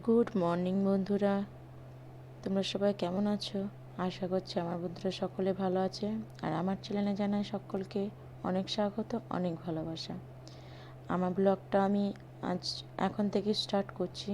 Good morning বন্ধুরা, তোমরা সবাই কেমন আছো? আশা করছি আমার বন্ধুরা সকলে ভালো আছে। আর আমার চ্যানেলে জানাই সকলকে অনেক স্বাগত, অনেক ভালোবাসা। আমার ব্লগটা আমি আজ এখন থেকে স্টার্ট করছি।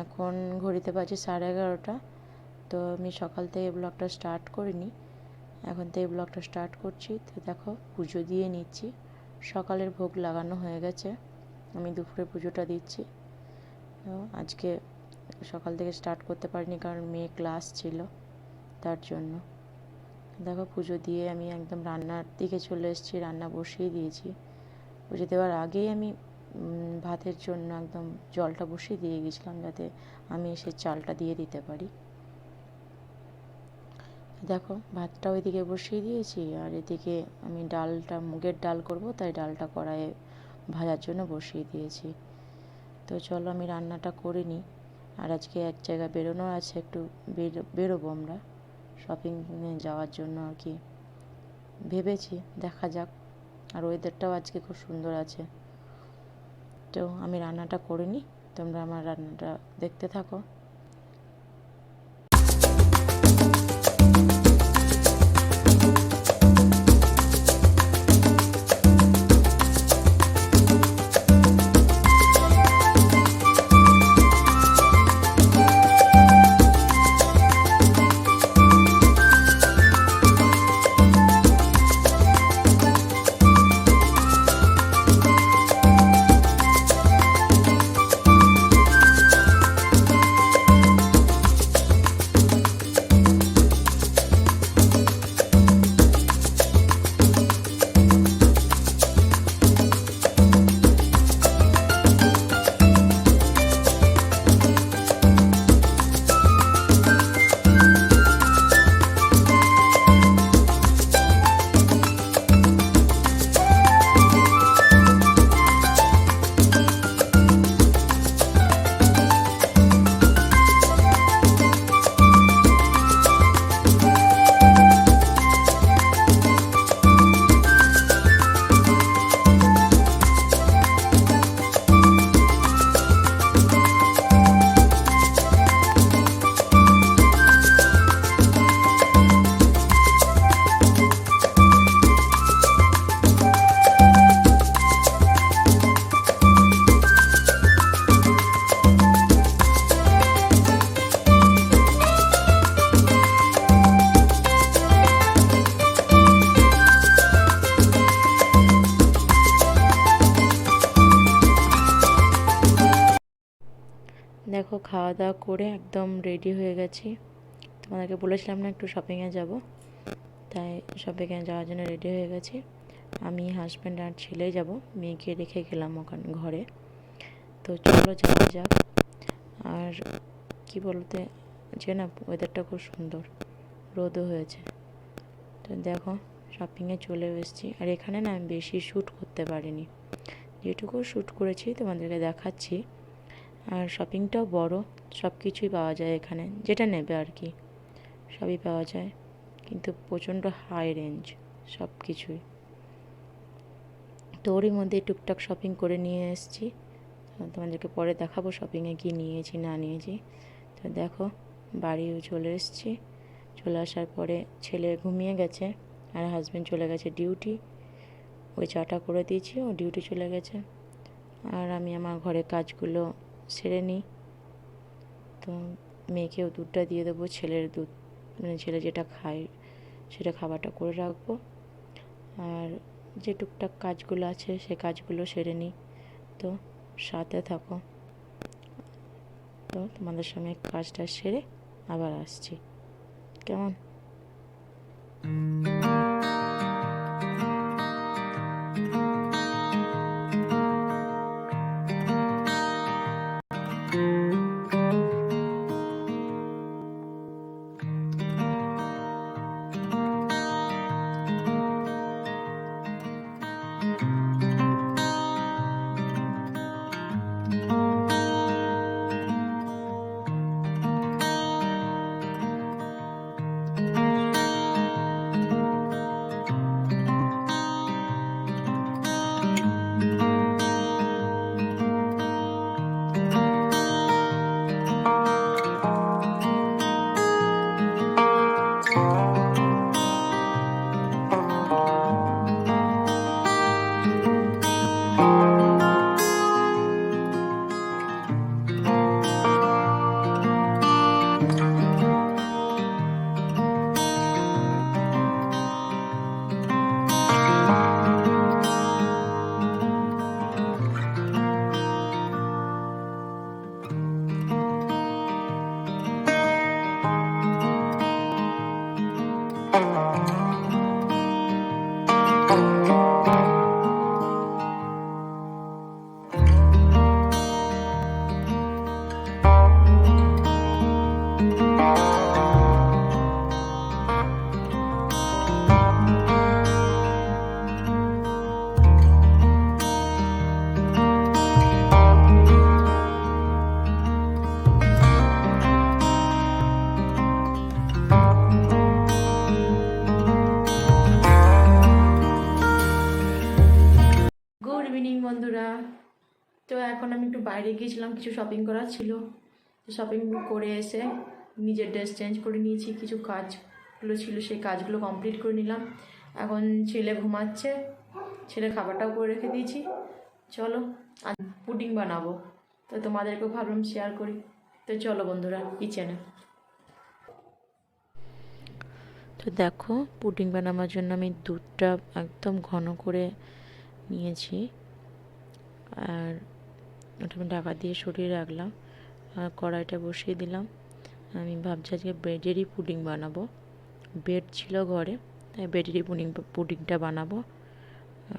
এখন ঘড়িতে বাজে 11:30। তো আমি সকাল থেকে ব্লগটা স্টার্ট করিনি, এখন থেকে ব্লগটা স্টার্ট করছি। তো দেখো, পুজো দিয়ে নিচ্ছি। সকালের ভোগ লাগানো হয়ে গেছে, আমি দুপুরে পুজোটা দিচ্ছি। তো আজকে সকাল থেকে স্টার্ট করতে পারিনি, কারণ মেয়ে ক্লাস ছিল, তার জন্য। দেখো, পুজো দিয়ে আমি একদম রান্নার দিকে চলে এসেছি, রান্না বসিয়ে দিয়েছি। পুজো দেওয়ার আগেই আমি ভাতের জন্য একদম জলটা বসিয়ে দিয়ে গেছিলাম, যাতে আমি এসে চালটা দিয়ে দিতে পারি। দেখো, ভাতটা ওইদিকে বসিয়ে দিয়েছি, আর এদিকে আমি ডালটা, মুগের ডাল করব, তাই ডালটা কড়াইয়ে ভাজার জন্য বসিয়ে দিয়েছি। তো চলো আমি রান্নাটা করে নিই। আর আজকে এক জায়গায় বেরোনোর আছে, একটু বেরোবো আমরা শপিংয়ে যাওয়ার জন্য আর কি ভেবেছি, দেখা যাক। আর ওয়েদারটাও আজকে খুব সুন্দর আছে। তো আমি রান্নাটা করে নিই, তোমরা আমার রান্নাটা দেখতে থাকো। দেখো, খাওয়া দাওয়া করে একদম রেডি হয়ে গেছি। তোমাদেরকে বলেছিলাম না একটু শপিংয়ে যাব, তাই শপিংয়ে যাওয়ার জন্য রেডি হয়ে গেছি। আমি, হাজব্যান্ড আর ছেলে যাব, মেয়েকে রেখে গেলাম ওখানে ঘরে। তো চলো যাওয়া যাক। আর কি বলতে, যে না, ওয়েদারটা খুব সুন্দর, রোদও হয়েছে। তো দেখো, শপিংয়ে চলে এসেছি। আর এখানে না আমি বেশি শ্যুট করতে পারিনি, যেটুকু শ্যুট করেছি তোমাদেরকে দেখাচ্ছি। আর শপিংটাও বড়, সব কিছুই পাওয়া যায় এখানে, যেটা নেবে আর কি সবই পাওয়া যায়, কিন্তু প্রচণ্ড হাই রেঞ্জ সব কিছুই। তো ওরই মধ্যে টুকটাক শপিং করে নিয়ে এসেছি, তোমাদেরকে পরে দেখাবো শপিংয়ে কী নিয়েছি না নিয়েছি। তো দেখো, বাড়িও চলে এসেছি। চলে আসার পরে ছেলে ঘুমিয়ে গেছে, আর হাজব্যান্ড চলে গেছে ডিউটি। ওই চাটা করে দিয়েছি, ও ডিউটি চলে গেছে। আর আমি আমার ঘরের কাজগুলো সেরে নিই। তো মেয়েকেও দুধটা দিয়ে দেবো, ছেলের দুধ, মানে ছেলে যেটা খায় সেটা খাবারটা করে রাখবো। আর যে টুকটাক কাজগুলো আছে সে কাজগুলো সেরে নিই। তো সাথে থাকো। তো তোমাদের সঙ্গে কাজটা সেরে আবার আসছি, কেমন? এখন আমি একটু বাইরে গিয়েছিলাম, কিছু শপিং করার ছিল। শপিং করে এসে নিজের ড্রেস চেঞ্জ করে নিয়েছি, কিছু কাজগুলো ছিল সেই কাজগুলো কমপ্লিট করে নিলাম। এখন ছেলে ঘুমাচ্ছে, ছেলে খাবারটাও করে রেখে দিয়েছি। চলো আজ পুডিং বানাবো, তো তোমাদেরকেও ভাবলাম শেয়ার করি। তো চলো বন্ধুরা কিচেনে। তো দেখো পুডিং বানানোর জন্য আমি দুধটা একদম ঘন করে নিয়েছি, আর ওটা আমি ঢাকা দিয়ে সরিয়ে রাখলাম। আর কড়াইটা বসিয়ে দিলাম। আমি ভাবছি আজকে ব্রেডেরই পুডিং বানাবো। ব্রেড ছিল ঘরে, তাই ব্রেডেরই পুডিংটা বানাবো।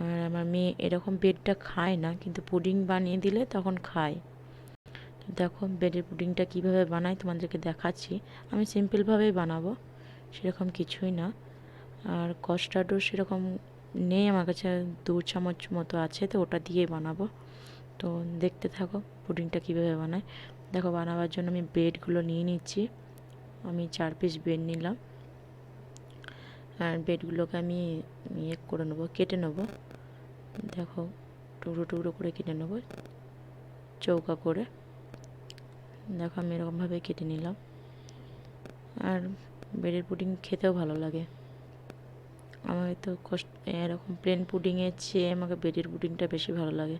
আর আমার মেয়ে এরকম ব্রেডটা খায় না, কিন্তু পুডিং বানিয়ে দিলে তখন খায়। তো দেখো ব্রেডের পুডিংটা কীভাবে বানাই তোমাদেরকে দেখাচ্ছি। আমি সিম্পলভাবেই বানাবো, সেরকম কিছুই না। আর কাস্টার্ডও সেরকম নেই আমার কাছে, 2 চামচ মতো আছে, তো ওটা দিয়েই বানাবো। তো দেখতে থাকো পুডিংটা কীভাবে বানায়। দেখো বানাবার জন্য আমি ব্রেডগুলো নিয়ে নিচ্ছি। আমি 4 পিস ব্রেড নিলাম, আর ব্রেডগুলোকে আমি করে নেবো, কেটে নেবো। দেখো টুকরো টুকরো করে কেটে নেবো, চৌকা করে। দেখো আমি এরকমভাবে কেটে নিলাম। আর ব্রেডের পুডিং খেতেও ভালো লাগে। আমাকে তো এরকম প্লেন পুডিংয়ের চেয়ে আমাকে ব্রেডের পুডিংটা বেশি ভালো লাগে।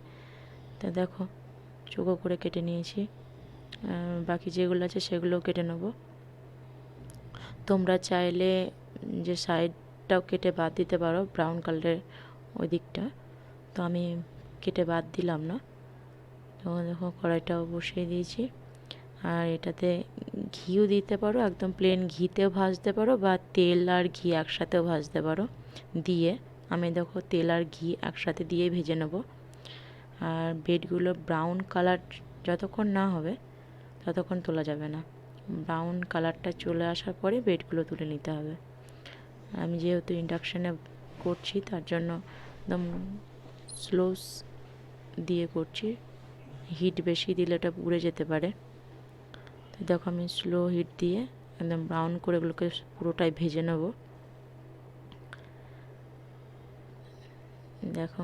তা দেখো চৌকো করে কেটে নিয়েছি, বাকি যেগুলো আছে সেগুলোও কেটে নেবো। তোমরা চাইলে যে সাইডটাও কেটে বাদ দিতে পারো, ব্রাউন কালারের ওই দিকটা, তো আমি কেটে বাদ দিলাম না। তো দেখো কড়াইটাও বসিয়ে দিয়েছি, আর এটাতে ঘিও দিতে পারো, একদম প্লেন ঘিতেও ভাজতে পারো, বা তেল আর ঘি একসাথেও ভাজতে পারো। দিয়ে আমি দেখো তেল আর ঘি একসাথে দিয়ে ভেজে নেব। আর ব্রেডগুলো ব্রাউন কালার যতক্ষণ না হবে ততক্ষণ তোলা যাবে না। ব্রাউন কালারটা চলে আসার পরে ব্রেডগুলো তুলে নিতে হবে। আমি যেহেতু ইন্ডাকশানে করছি তার জন্য একদম স্লো দিয়ে করছি, হিট বেশি দিলে এটা পুড়ে যেতে পারে। তো দেখো আমি স্লো হিট দিয়ে একদম ব্রাউন করে এগুলোকে পুরোটাই ভেজে নেব। দেখো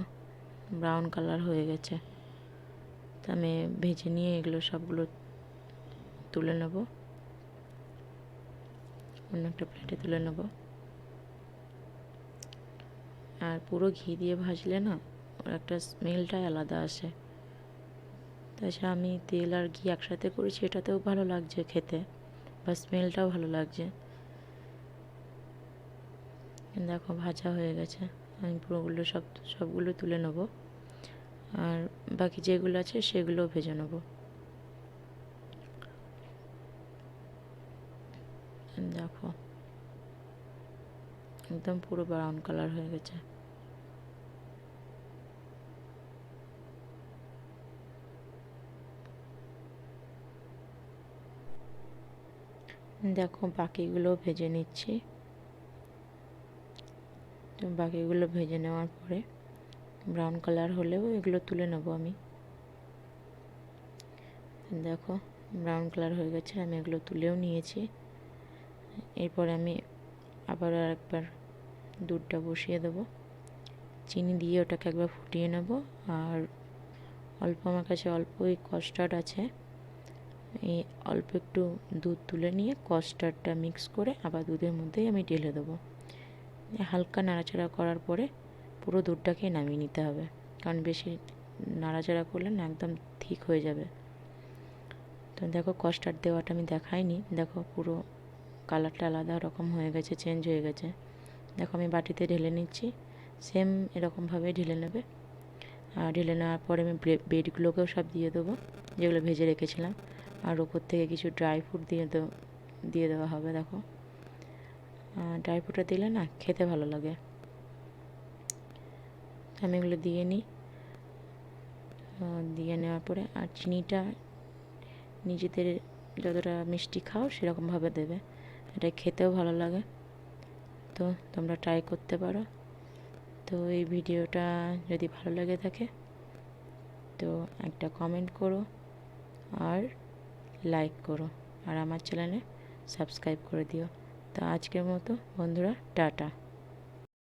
ব্রাউন কালার হয়ে গেছে, তো আমি ভেজে নিয়ে এগুলো সবগুলো তুলে নেব, অন্য একটা প্লেটে তুলে নেব। আর পুরো ঘি দিয়ে ভাজলে না ওর একটা স্মেলটাই আলাদা আসে। তাছাড়া আমি তেল আর ঘি একসাথে করেছি, এটাতেও ভালো লাগছে খেতে, বা স্মেলটাও ভালো লাগছে। দেখো ভাজা হয়ে গেছে, আমি পুরোগুলো সবগুলো তুলে নেব, আর বাকি যেগুলো আছে সেগুলোও ভেজে নেব। দেখো একদম পুরো ব্রাউন কালার হয়ে গেছে। দেখো বাকিগুলো ভেজে নিচ্ছি। তো বাকিগুলো ভেজে নেওয়ার পরে ব্রাউন কালার হলেও এগুলো তুলে নেব আমি। দেখো ব্রাউন কালার হয়ে গেছে, আমি এগুলো তুলেও নিয়েছি। এরপরে আমি আবার আরেকবার দুধটা বসিয়ে দেবো, চিনি দিয়ে ওটাকে একবার ফুটিয়ে নেব। আর অল্প আমার কাছে অল্পই কাস্টার্ড আছে, এই অল্প একটু দুধ তুলে নিয়ে কাস্টার্ডটা মিক্স করে আবার দুধের মধ্যেই আমি ঢেলে দেবো। হালকা নাড়াচাড়া করার পরে পুরো দুধটাকে নামিয়ে নিতে হবে, কারণ বেশি নাড়াচাড়া করলে না একদম ঠিক হয়ে যাবে। তো দেখো কাস্টার্ড দেওয়াটা আমি দেখাইনি, দেখো পুরো কালারটা আলাদা রকম হয়ে গেছে, চেঞ্জ হয়ে গেছে। দেখো আমি বাটিতে ঢেলে নিচ্ছি, সেম এরকমভাবে ঢেলে নেবে। আর ঢেলে নেওয়ার পরে আমি ব্রেডগুলোকেও সব দিয়ে দেবো যেগুলো ভেজে রেখেছিলাম, আর ওপর থেকে কিছু ড্রাই ফ্রুট দিয়ে দেওয়া হবে। দেখো ড্রাই ফ্রুটটা দিলে না খেতে ভালো লাগে। আমি এগুলো দিয়ে নিই, দিয়ে নেওয়ার পরে আর চিনিটা নিজেদের যতটা মিষ্টি খাও সেরকমভাবে দেবে, এটা খেতেও ভালো লাগে। তো তোমরা ট্রাই করতে পারো। তো এই ভিডিওটা যদি ভালো লেগে থাকে তো একটা কমেন্ট করো আর লাইক করো, আর আমার চ্যানেলে সাবস্ক্রাইব করে দিও। তো আজকের মতো বন্ধুরা টাটা।